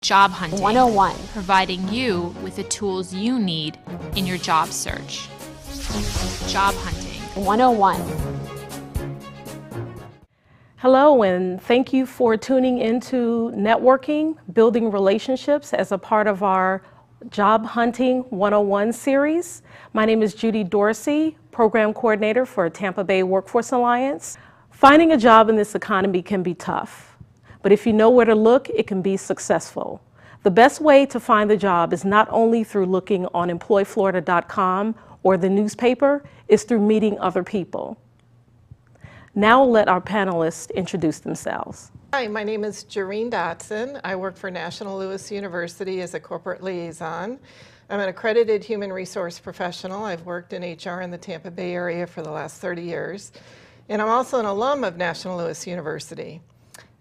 Job Hunting 101. Providing you with the tools you need in your job search. Job Hunting 101. Hello, and thank you for tuning into networking, building relationships as a part of our Job Hunting 101 series. My name is Judy Dorsey, Program Coordinator for Tampa Bay WorkForce Alliance. Finding a job in this economy can be tough, but if you know where to look, it can be successful. The best way to find the job is not only through looking on employflorida.com or the newspaper, it's through meeting other people. Now I'll let our panelists introduce themselves. Hi, my name is Jareen Dotson. I work for National Louis University as a corporate liaison. I'm an accredited human resource professional. I've worked in HR in the Tampa Bay area for the last 30 years. And I'm also an alum of National Louis University.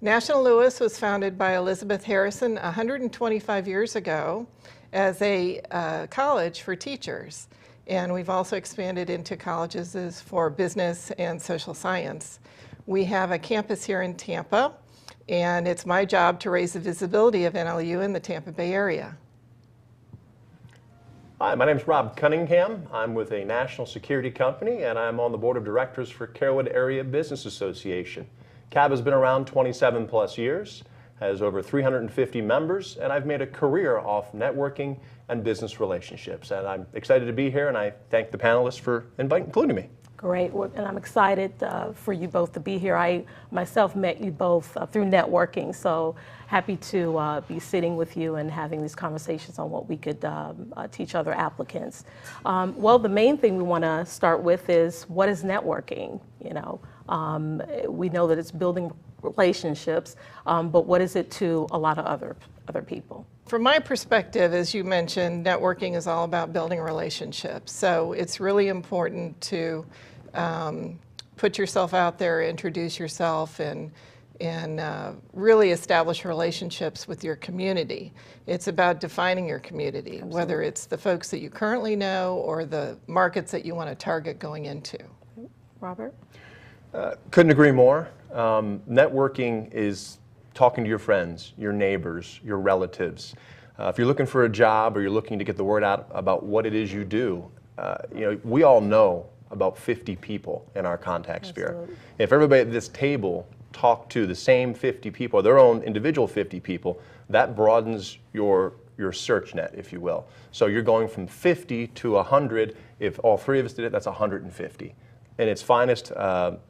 National Louis was founded by Elizabeth Harrison 125 years ago as a college for teachers. And we've also expanded into colleges for business and social science. We have a campus here in Tampa, and it's my job to raise the visibility of NLU in the Tampa Bay area. Hi, my name is Rob Cunningham. I'm with a national security company, and I'm on the board of directors for Carewood Area Business Association. CAB has been around 27 plus years, has over 350 members, and I've made a career off networking and business relationships. And I'm excited to be here, and I thank the panelists for including me. Great, and I'm excited for you both to be here. I myself met you both through networking, so happy to be sitting with you and having these conversations on what we could teach other applicants. Well, the main thing we want to start with is, what is networking? You know, we know that it's building relationships, but what is it to a lot of other people? From my perspective, as you mentioned, networking is all about building relationships. So it's really important to put yourself out there, introduce yourself, and really establish relationships with your community. It's about defining your community, Absolutely. Whether it's the folks that you currently know or the markets that you want to target going into. Robert? Couldn't agree more. Networking is talking to your friends, your neighbors, your relatives. If you're looking for a job or you're looking to get the word out about what it is you do, we all know about 50 people in our contact sphere. If everybody at this table talked to the same 50 people, their own individual 50 people, that broadens your search net, if you will. So you're going from 50 to 100. If all three of us did it, that's 150. In its finest,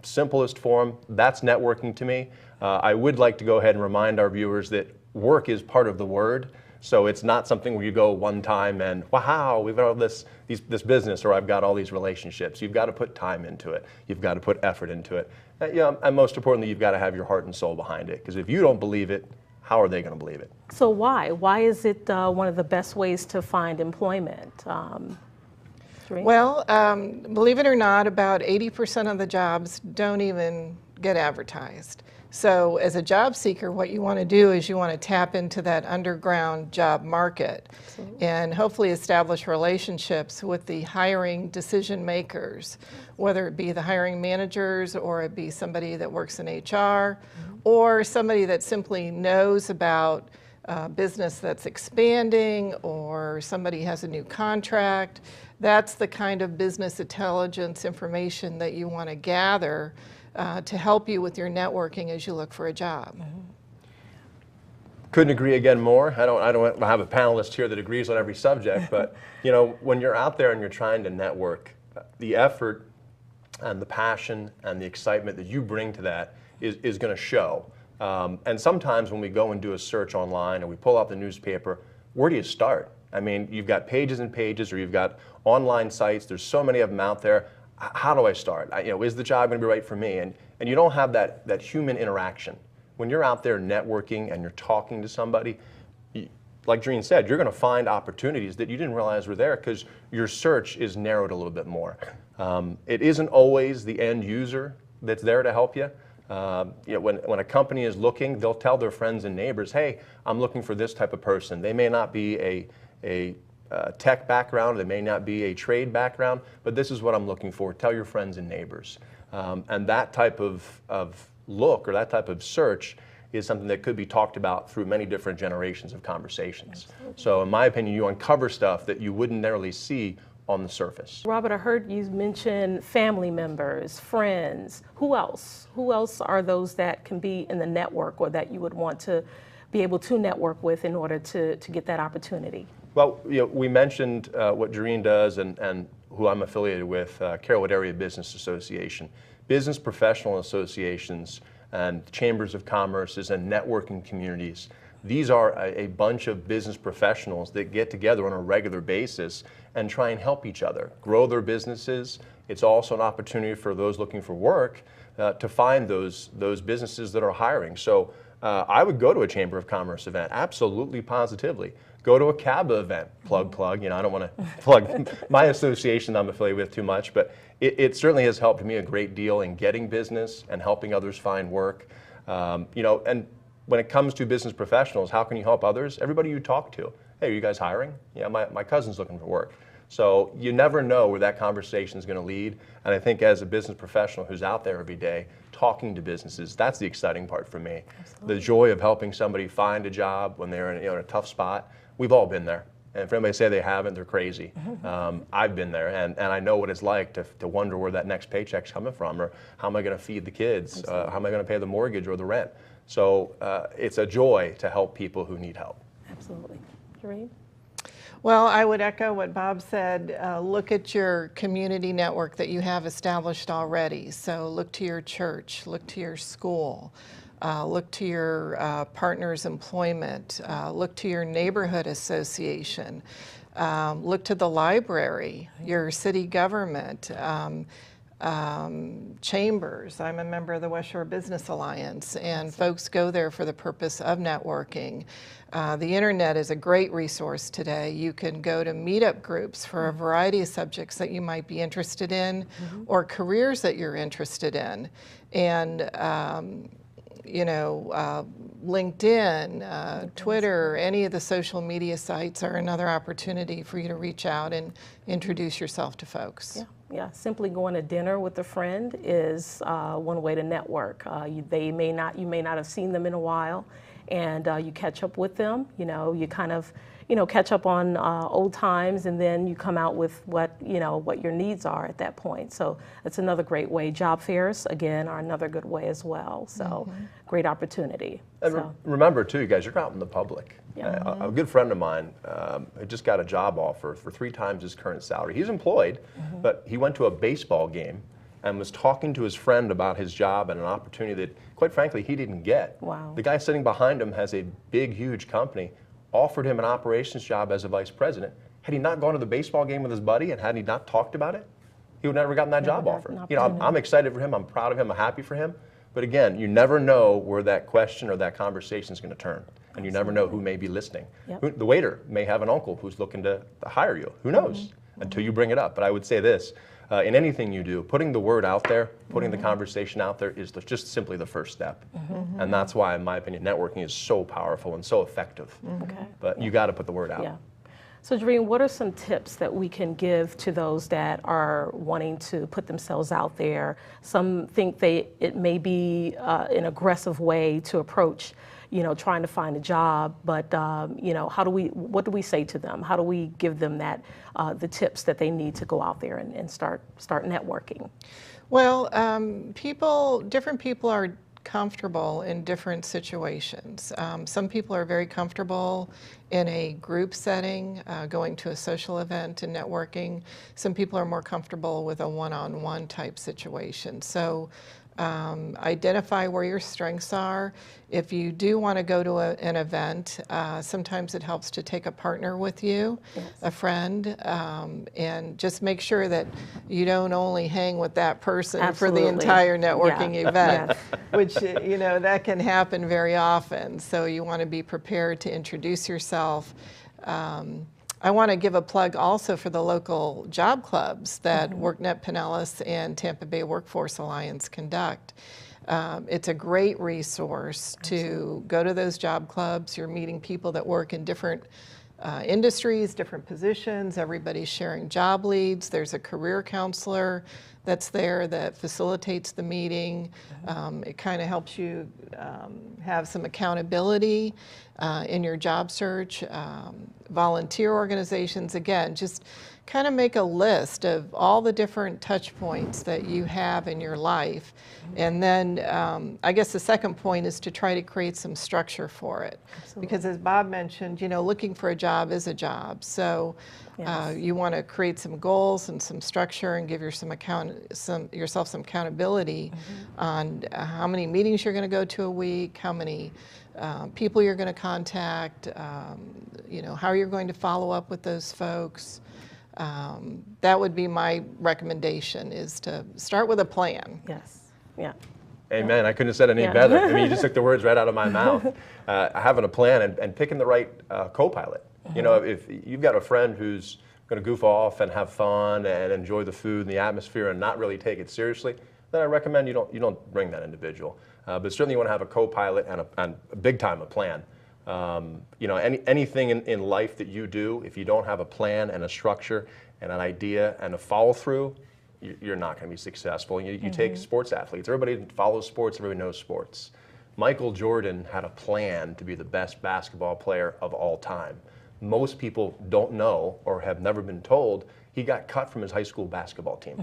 simplest form, that's networking to me. I would like to go ahead and remind our viewers that work is part of the word. So it's not something where you go one time and, wow, we've got all this business, or I've got all these relationships. You've got to put time into it. You've got to put effort into it. And most importantly, you've got to have your heart and soul behind it. Because if you don't believe it, how are they going to believe it? So why? Why is it one of the best ways to find employment? Well, believe it or not, about 80% of the jobs don't even get advertised. So as a job seeker, what you want to do is you want to tap into that underground job market Absolutely. And hopefully establish relationships with the hiring decision makers, whether it be the hiring managers or it be somebody that works in HR or somebody that simply knows about business that's expanding, or somebody has a new contract. That's the kind of business intelligence information that you want to gather to help you with your networking as you look for a job. Couldn't agree again more. I don't have a panelist here that agrees on every subject, but when you're out there and you're trying to network, the effort and the passion and the excitement that you bring to that is going to show. And sometimes when we go and do a search online or we pull out the newspaper, where do you start? I mean, you've got pages and pages, or you've got online sites. There's so many of them out there. How do I start? Is the job going to be right for me? And you don't have that human interaction. When you're out there networking and you're talking to somebody, like Jareen said, you're going to find opportunities that you didn't realize were there because your search is narrowed a little bit more. It isn't always the end user that's there to help you. When a company is looking, they'll tell their friends and neighbors, hey, I'm looking for this type of person. They may not be a tech background, they may not be a trade background, but this is what I'm looking for. Tell your friends and neighbors. And that type of look or that type of search is something that could be talked about through many different generations of conversations. So in my opinion, you uncover stuff that you wouldn't narrowly see on the surface. Robert, I heard you mention family members, friends. Who else? Who else are those that can be in the network or that you would want to be able to network with in order to get that opportunity? Well, we mentioned what Jareen does and who I'm affiliated with, Carrollwood Area Business Association. Business professional associations and chambers of commerces and networking communities. These are a bunch of business professionals that get together on a regular basis and try and help each other grow their businesses. It's also an opportunity for those looking for work to find those businesses that are hiring. So I would go to a Chamber of Commerce event, absolutely, positively. Go to a CABA event, plug. I don't want to plug my association I'm affiliated with too much, but it certainly has helped me a great deal in getting business and helping others find work. And when it comes to business professionals, how can you help others? Everybody you talk to. Hey, are you guys hiring? Yeah, my cousin's looking for work. So you never know where that conversation is going to lead. And I think as a business professional who's out there every day talking to businesses, that's the exciting part for me. Absolutely. The joy of helping somebody find a job when they're in a tough spot. We've all been there. And for anybody to say they haven't, they're crazy. I've been there, and I know what it's like to wonder where that next paycheck's coming from, or how am I going to feed the kids, how am I going to pay the mortgage or the rent. So it's a joy to help people who need help. Absolutely. Jareen? Well, I would echo what Bob said. Look at your community network that you have established already. So look to your church, look to your school, look to your partner's employment, look to your neighborhood association, look to the library, your city government, chambers. I'm a member of the West Shore Business Alliance, and folks go there for the purpose of networking. The internet is a great resource today. You can go to meetup groups for a variety of subjects that you might be interested in, or careers that you're interested in. And LinkedIn, Twitter, any of the social media sites are another opportunity for you to reach out and introduce yourself to folks. Yeah, simply going to dinner with a friend is one way to network. You may not have seen them in a while, and you catch up with them. You kind of catch up on old times, and then you come out with what your needs are at that point. So that's another great way. Job fairs, again, are another good way as well. So great opportunity. And remember too, you guys, you're out in the public. A good friend of mine had just got a job offer for 3 times his current salary. He's employed, but he went to a baseball game and was talking to his friend about his job and an opportunity that, quite frankly, he didn't get. Wow. The guy sitting behind him has a big, huge company, offered him an operations job as a vice president. Had he not gone to the baseball game with his buddy and had he not talked about it, he would never have gotten that job offer. I'm excited for him, I'm proud of him, I'm happy for him. But again, you never know where that question or that conversation is going to turn. And you never know who may be listening. The waiter may have an uncle who's looking to hire you. Who knows? Until you bring it up. But I would say this, in anything you do, putting the word out there, putting the conversation out there is just simply the first step. And that's why, in my opinion, networking is so powerful and so effective. But you got to put the word out. So Jareen, what are some tips that we can give to those that are wanting to put themselves out there? Some think it may be an aggressive way to approach trying to find a job, but what do we say to them? How do we give them the tips that they need to go out there and start networking? Well, different people are comfortable in different situations. Some people are very comfortable in a group setting, going to a social event and networking. Some people are more comfortable with a one-on-one type situation. So identify where your strengths are. If you do want to go to an event, sometimes it helps to take a partner with you, a friend, and just make sure that you don't only hang with that person for the entire networking event, which, that can happen very often. So you want to be prepared to introduce yourself. I want to give a plug also for the local job clubs that WorkNet Pinellas and Tampa Bay WorkForce Alliance conduct. It's a great resource to go to those job clubs. You're meeting people that work in different industries, different positions. Everybody's sharing job leads. There's a career counselor that's there that facilitates the meeting. It kind of helps you have some accountability in your job search. Volunteer organizations, again, just kind of make a list of all the different touch points that you have in your life. And then I guess the second point is to try to create some structure for it. Absolutely. Because as Bob mentioned, you know, looking for a job is a job. So yes. You want to create some goals and some structure and give yourself some accountability on how many meetings you're going to go to a week, how many people you're going to contact, you know, how you're going to follow up with those folks. That would be my recommendation, is to start with a plan. Yes. Yeah. Amen. I couldn't have said it any better. I mean, you just took the words right out of my mouth. Having a plan and picking the right co-pilot. You know, if you've got a friend who's going to goof off and have fun and enjoy the food and the atmosphere and not really take it seriously, then I recommend you don't bring that individual. But certainly you want to have a co-pilot and a big time a plan. You know, anything in life that you do, if you don't have a plan and a structure and an idea and a follow through, you're not going to be successful. You take sports athletes. Everybody follows sports. Everybody knows sports. Michael Jordan had a plan to be the best basketball player of all time. Most people don't know or have never been told he got cut from his high school basketball team.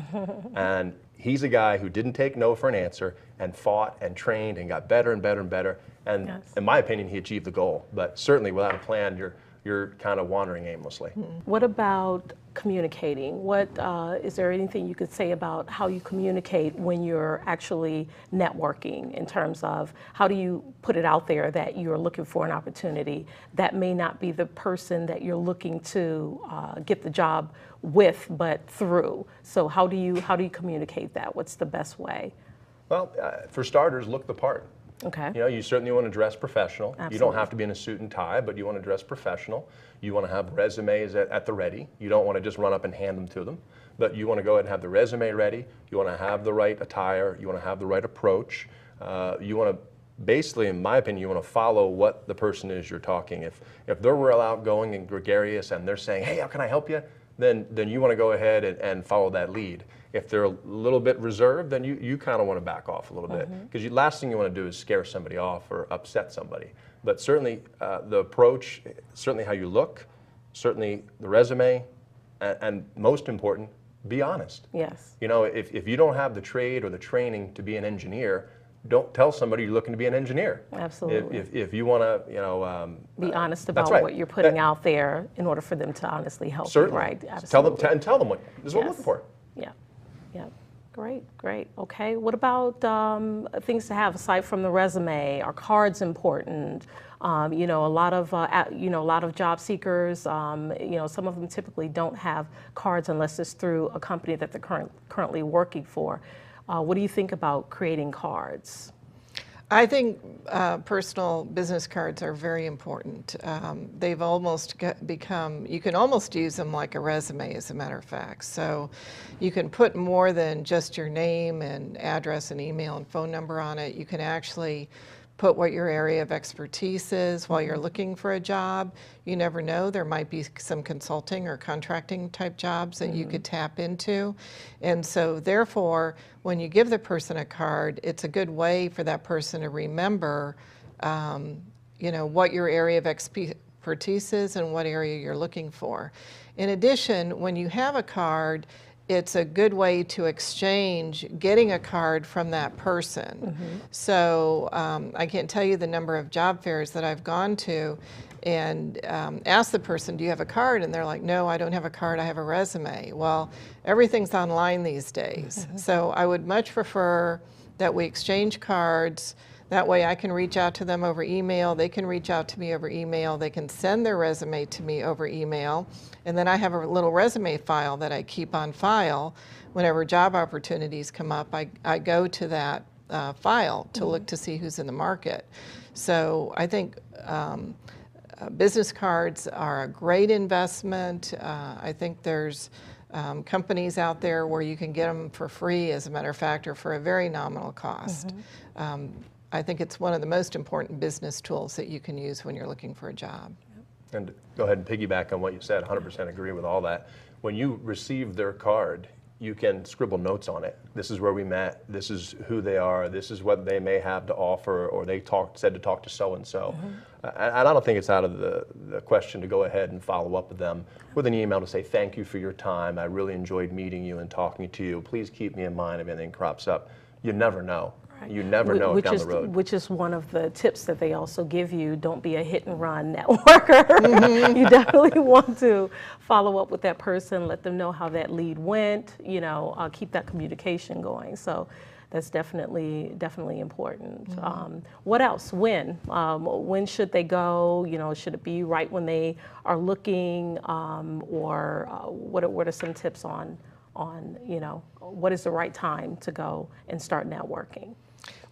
And he's a guy who didn't take no for an answer and fought and trained and got better and better and better. And yes. In my opinion, he achieved the goal. But certainly without a plan, you're kind of wandering aimlessly. What about communicating? Is there anything you could say about how you communicate when you're actually networking, in terms of how do you put it out there that you're looking for an opportunity that may not be the person that you're looking to get the job with, but through? So how do you communicate that? What's the best way? Well, for starters, look the part. Okay. You know, you certainly want to dress professional. Absolutely. You don't have to be in a suit and tie, but you want to dress professional. You want to have resumes at the ready. You don't want to just run up and hand them to them, but you want to go ahead and have the resume ready. You want to have the right attire. You want to have the right approach. You want to, basically, in my opinion, you want to follow what the person is you're talking. If they're real outgoing and gregarious and they're saying, hey, how can I help you? Then you want to go ahead and follow that lead. If they're a little bit reserved, then you kind of want to back off a little bit, because the last thing you want to do is scare somebody off or upset somebody. But certainly the approach, certainly how you look, certainly the resume, and most important, be honest. Yes. You know, if you don't have the trade or the training to be an engineer, don't tell somebody you're looking to be an engineer. Absolutely. If you want to, you know, be honest about right. what you're putting out there in order for them to honestly help certainly. you, right? Absolutely. Tell them what this is what we're looking for. Yeah. Yeah. Great. Okay. What about things to have aside from the resume? Are cards important? You know, a lot of job seekers, you know, some of them typically don't have cards unless it's through a company that they're currently working for. What do you think about creating cards? I think personal business cards are very important. They've almost become, you can almost use them like a resume, as a matter of fact. So you can put more than just your name and address and email and phone number on it. You can actually put what your area of expertise is while you're looking for a job. You never know, there might be some consulting or contracting type jobs that you could tap into. And so therefore, when you give the person a card, it's a good way for that person to remember, you know, what your area of expertise is and what area you're looking for. In addition, when you have a card, it's a good way to exchange getting a card from that person. So I can't tell you the number of job fairs that I've gone to and asked the person, do you have a card? And they're like, no, I don't have a card, I have a resume. Well, everything's online these days. So I would much prefer that we exchange cards. That way I can reach out to them over email, they can reach out to me over email, they can send their resume to me over email, and then I have a little resume file that I keep on file. Whenever job opportunities come up, I go to that file to look to see who's in the market. So I think business cards are a great investment. I think there's companies out there where you can get them for free, as a matter of fact, or for a very nominal cost. I think it's one of the most important business tools that you can use when you're looking for a job. And to go ahead and piggyback on what you said, 100% agree with all that. When you receive their card, you can scribble notes on it. This is where we met, this is who they are, this is what they may have to offer, or they said to talk to so-and-so. And I don't think it's out of the question to go ahead and follow up with them with an email to say, thank you for your time, I really enjoyed meeting you and talking to you, please keep me in mind if anything crops up. You never know. You never know down the road. Which is one of the tips that they also give you. Don't be a hit and run networker. You definitely want to follow up with that person, let them know how that lead went, keep that communication going. So that's definitely important. What else? When? When should they go? Should it be right when they are looking, or what are some tips on what is the right time to go and start networking?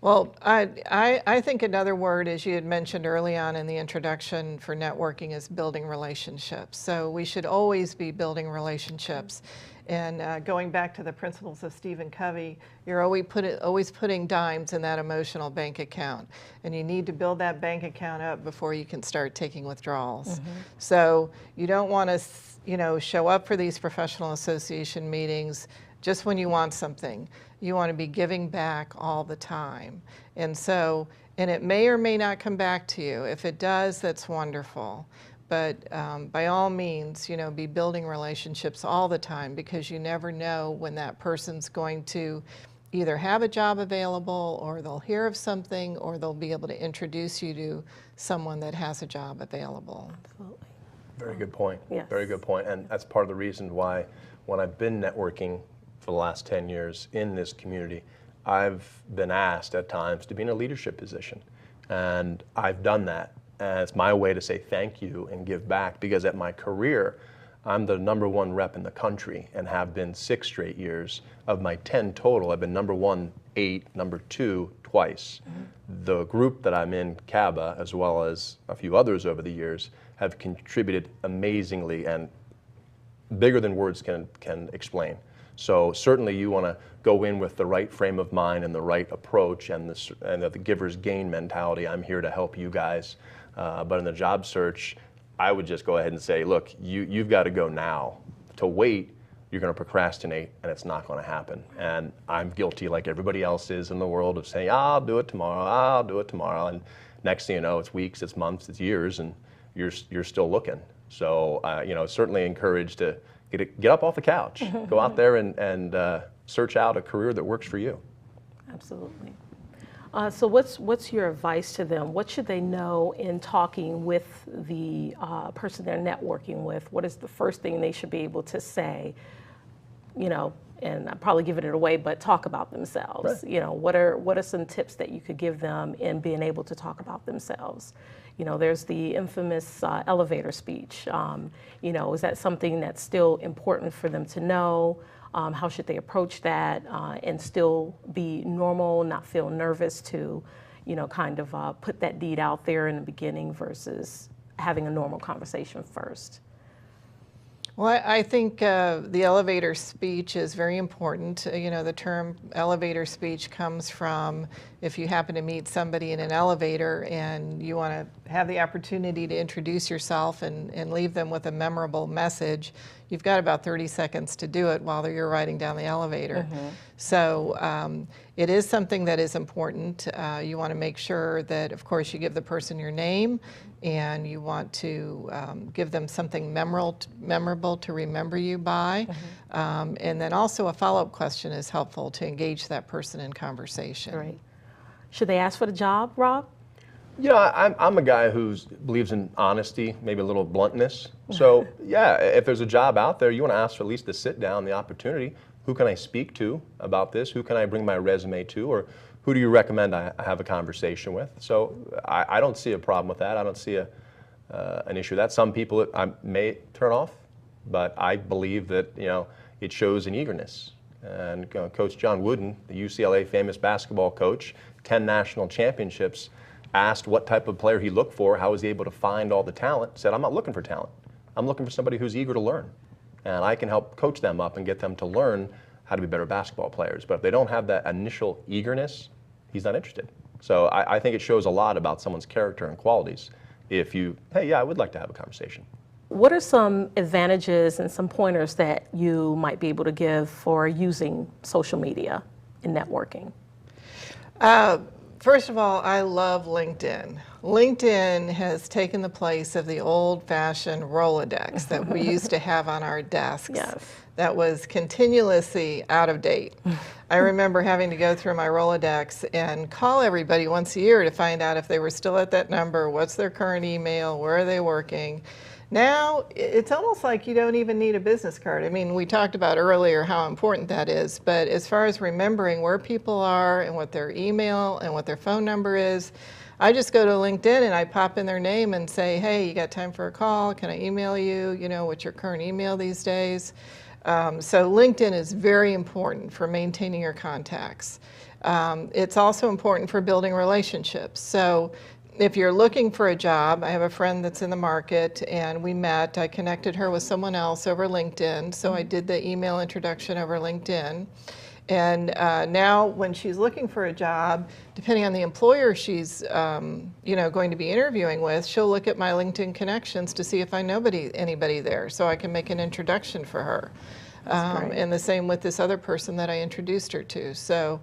Well, I think another word, as you had mentioned early on in the introduction for networking, is building relationships. So we should always be building relationships. And going back to the principles of Stephen Covey, you're always putting dimes in that emotional bank account. And you need to build that bank account up before you can start taking withdrawals. So you don't want to show up for these professional association meetings just when you want something. You want to be giving back all the time. And it may or may not come back to you. If it does, that's wonderful. But by all means, be building relationships all the time, because you never know when that person's going to either have a job available, or they'll hear of something, or they'll be able to introduce you to someone that has a job available. Absolutely. Very good point. Yes. Very good point. And that's part of the reason why when I've been networking for the last 10 years in this community, I've been asked at times to be in a leadership position. And I've done that. And it's my way to say thank you and give back, because at my career, I'm the #1 rep in the country and have been 6 straight years. Of my 10 total, I've been #1 8, #2 twice. The group that I'm in, CABA, as well as a few others over the years, have contributed amazingly and bigger than words can explain. So certainly you want to go in with the right frame of mind and the right approach and the giver's gain mentality. I'm here to help you guys. But in the job search, I would just go ahead and say, look, you've got to go now. To wait, you're going to procrastinate, and it's not going to happen. And I'm guilty, like everybody else is in the world, of saying, I'll do it tomorrow. And next thing you know, it's weeks, it's months, it's years, and you're still looking. So, certainly encouraged to get up off the couch, go out there and search out a career that works for you. Absolutely. So what's your advice to them? What should they know in talking with the person they're networking with? What is the first thing they should be able to say? And I'm probably giving it away, but talk about themselves. Right. What are some tips that you could give them in being able to talk about themselves? There's the infamous elevator speech. Is that something that's still important for them to know? How should they approach that and still be normal, not feel nervous to, put that deed out there in the beginning versus having a normal conversation first? Well, I think the elevator speech is very important. The term elevator speech comes from if you happen to meet somebody in an elevator and you want to have the opportunity to introduce yourself and leave them with a memorable message, you've got about 30 seconds to do it while you're riding down the elevator. So it is something that is important. You want to make sure that, of course, you give the person your name, and you want to give them something memorable to remember you by. And then also a follow-up question is helpful to engage that person in conversation. Right. Should they ask for the job, Rob? I'm a guy who believes in honesty, maybe a little bluntness. So yeah, if there's a job out there, you want to ask for at least the sit down, the opportunity. Who can I speak to about this? Who can I bring my resume to? Or who do you recommend I have a conversation with? So I don't see a problem with that. I don't see an issue with that. Some people I may turn off, but I believe that it shows an eagerness. And Coach John Wooden, the UCLA famous basketball coach, 10 national championships, asked what type of player he looked for, how was he able to find all the talent, said, I'm not looking for talent. I'm looking for somebody who's eager to learn. And I can help coach them up and get them to learn how to be better basketball players. But if they don't have that initial eagerness, he's not interested. So I think it shows a lot about someone's character and qualities. if you, hey, yeah, I would like to have a conversation. What are some advantages and some pointers that you might be able to give for using social media in networking? First of all, I love LinkedIn. LinkedIn has taken the place of the old-fashioned Rolodex that we used to have on our desks. Yes. That was continuously out of date. I remember having to go through my Rolodex and call everybody once a year to find out if they were still at that number, what's their current email, where are they working. Now, it's almost like you don't even need a business card. I mean, we talked about earlier how important that is, but as far as remembering where people are and what their email and what their phone number is, I just go to LinkedIn and I pop in their name and say, hey, you got time for a call? Can I email you? You know, what's your current email these days? So LinkedIn is very important for maintaining your contacts. It's also important for building relationships. So if you're looking for a job, I have a friend that's in the market and we met. I connected her with someone else over LinkedIn, so I did the email introduction over LinkedIn. And now when she's looking for a job, depending on the employer she's going to be interviewing with, she'll look at my LinkedIn connections to see if I know anybody there, so I can make an introduction for her. And the same with this other person that I introduced her to. So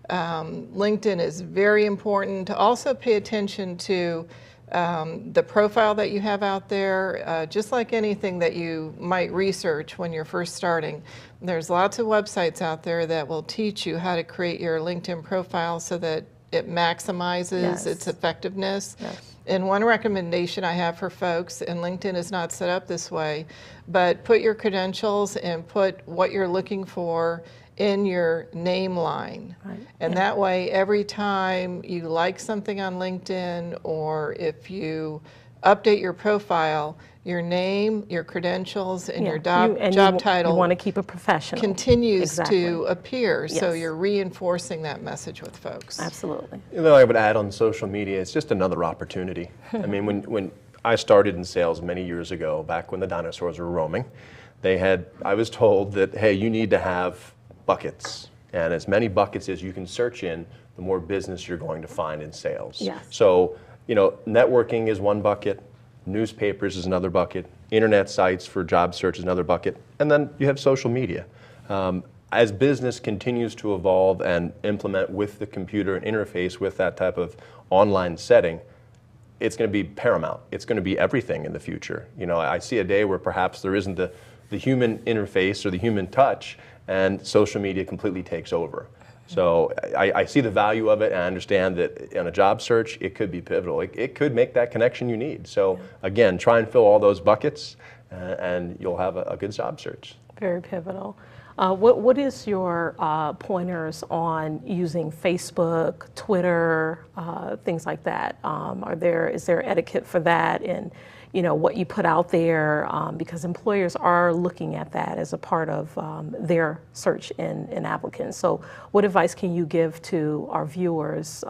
LinkedIn is very important. Also pay attention to the profile that you have out there. Just like anything that you might research when you're first starting, there's lots of websites out there that will teach you how to create your LinkedIn profile so that it maximizes its effectiveness. And one recommendation I have for folks, and LinkedIn is not set up this way, but put your credentials and put what you're looking for in your name line. And that way, every time you like something on LinkedIn or if you update your profile, your name, your credentials, and your job title you want to keep it professional. Continues to appear, so you're reinforcing that message with folks. Absolutely. You know, I would add on social media, it's just another opportunity. I mean, when I started in sales many years ago, back when the dinosaurs were roaming, I was told that, hey, you need to have buckets, and as many buckets as you can search in, the more business you're going to find in sales. So, you know, networking is one bucket, newspapers is another bucket, internet sites for job search is another bucket, and then you have social media. As business continues to evolve and implement with the computer and interface with that type of online setting, it's going to be paramount. It's going to be everything in the future. You know, I see a day where perhaps there isn't the human interface or the human touch, and social media completely takes over. So I see the value of it, and I understand that in a job search, it could be pivotal. It could make that connection you need. So again, try and fill all those buckets, and you'll have a good job search. Very pivotal. What is your pointers on using Facebook, Twitter, things like that? Is there etiquette for that, and you know what you put out there, because employers are looking at that as a part of their search in applicants. So what advice can you give to our viewers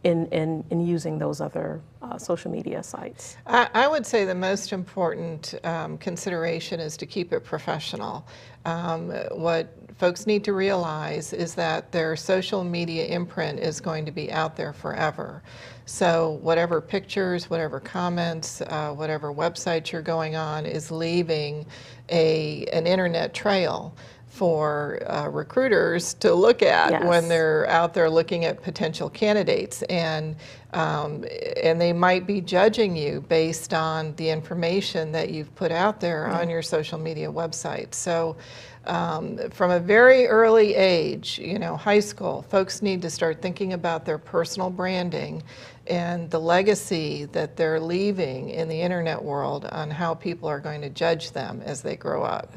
in using those other social media sites? I would say the most important consideration is to keep it professional. What folks need to realize is that their social media imprint is going to be out there forever. So whatever pictures, whatever comments, whatever website you're going on is leaving an internet trail for recruiters to look at when they're out there looking at potential candidates, and they might be judging you based on the information that you've put out there on your social media website. So from a very early age, you know, high school, folks need to start thinking about their personal branding and the legacy that they're leaving in the internet world on how people are going to judge them as they grow up.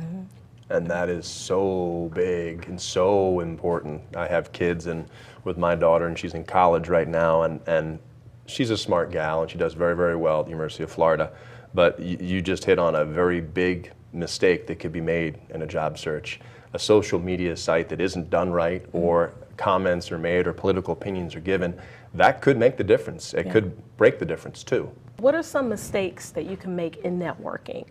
And that is so big and so important. I have kids with my daughter, and she's in college right now, and she's a smart gal, and she does very, very well at the University of Florida. But you just hit on a very big mistake that could be made in a job search. A social media site that isn't done right, or comments are made, or political opinions are given, that could make the difference. It could break the difference too. What are some mistakes that you can make in networking?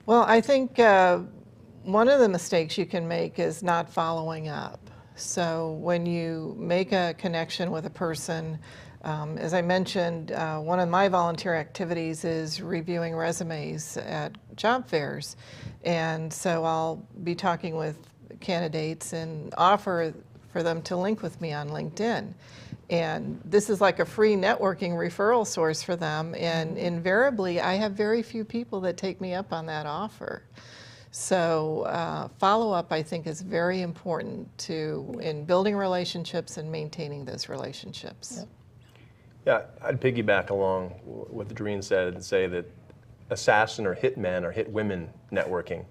Well, I think one of the mistakes you can make is not following up. So when you make a connection with a person, As I mentioned, one of my volunteer activities is reviewing resumes at job fairs. And so I'll be talking with candidates and offer for them to link with me on LinkedIn. And this is like a free networking referral source for them. And invariably, I have very few people that take me up on that offer. So follow-up, I think, is very important in building relationships and maintaining those relationships. Yep. Yeah, I'd piggyback along what Doreen said and say that assassin or hitmen or hit women networking.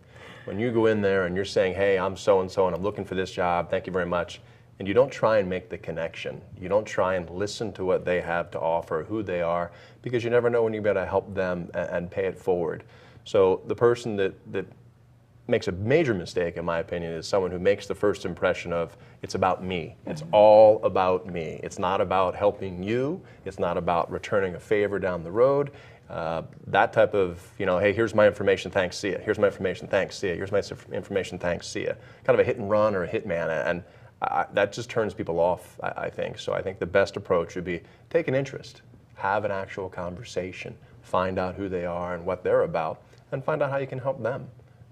When you go in there and you're saying, hey, I'm so-and-so and I'm looking for this job, thank you very much, and you don't try and make the connection. You don't try and listen to what they have to offer, who they are, because you never know when you're going to help them and pay it forward. So the person that makes a major mistake, in my opinion, is someone who makes the first impression of, it's about me. It's all about me. It's not about helping you. It's not about returning a favor down the road. That type of, hey, here's my information, thanks, see ya. Here's my information, thanks, see ya. Here's my information, thanks, see ya. Kind of a hit and run or a hitman, and that just turns people off, I think. So I think the best approach would be take an interest, have an actual conversation, find out who they are and what they're about, and find out how you can help them.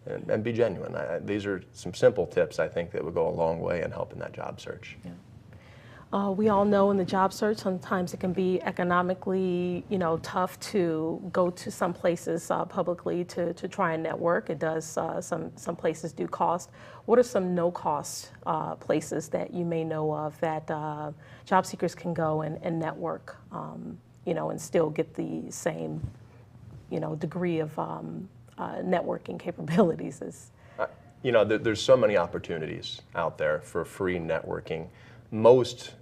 And be genuine. These are some simple tips, I think, that would go a long way in helping that job search. Yeah. We all know in the job search, sometimes it can be economically, tough to go to some places publicly to try and network. It does, some places do cost. What are some no-cost places that you may know of that job seekers can go and network, and still get the same, degree of networking capabilities? There's so many opportunities out there for free networking. Most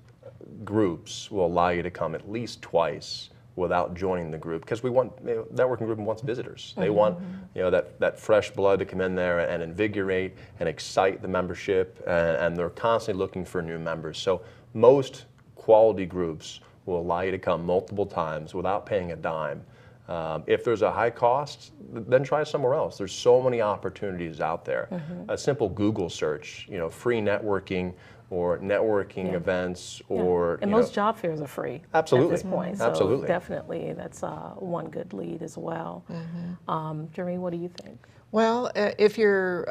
groups will allow you to come at least twice without joining the group, because we want, networking group wants visitors. They want, that fresh blood to come in there and invigorate and excite the membership, and they're constantly looking for new members. So most quality groups will allow you to come multiple times without paying a dime. If there's a high cost, then try somewhere else. There's so many opportunities out there. A simple Google search, free networking or networking events, or and most job fairs are free. Absolutely. At this point, so absolutely. Definitely that's one good lead as well. Doreen, what do you think? Well, if you're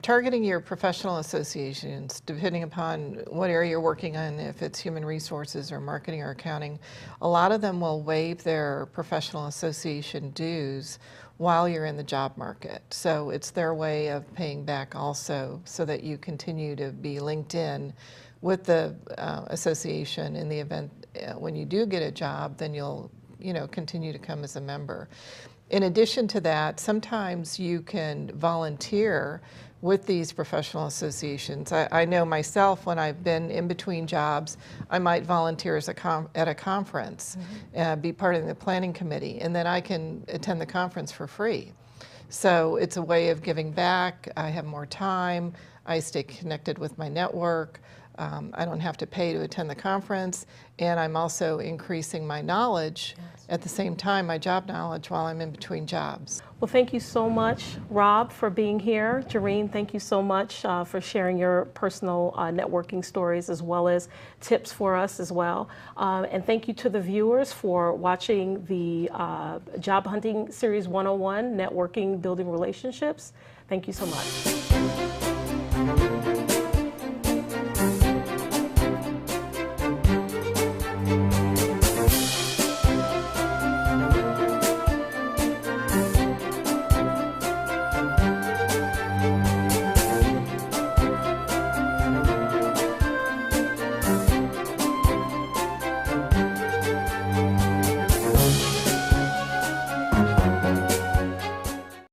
targeting your professional associations, depending upon what area you're working on, if it's human resources or marketing or accounting, a lot of them will waive their professional association dues while you're in the job market. So it's their way of paying back also, so that you continue to be linked in with the association in the event when you do get a job, then you'll continue to come as a member. In addition to that, sometimes you can volunteer with these professional associations. I know myself, when I've been in between jobs, I might volunteer at a conference, be part of the planning committee, and then I can attend the conference for free. So it's a way of giving back. I have more time. I stay connected with my network. I don't have to pay to attend the conference, and I'm also increasing my knowledge at the same time, my job knowledge, while I'm in between jobs. Well, thank you so much, Rob, for being here. Doreen, thank you so much for sharing your personal networking stories as well as tips for us as well. And thank you to the viewers for watching the Job Hunting Series 101, Networking, Building Relationships. Thank you so much.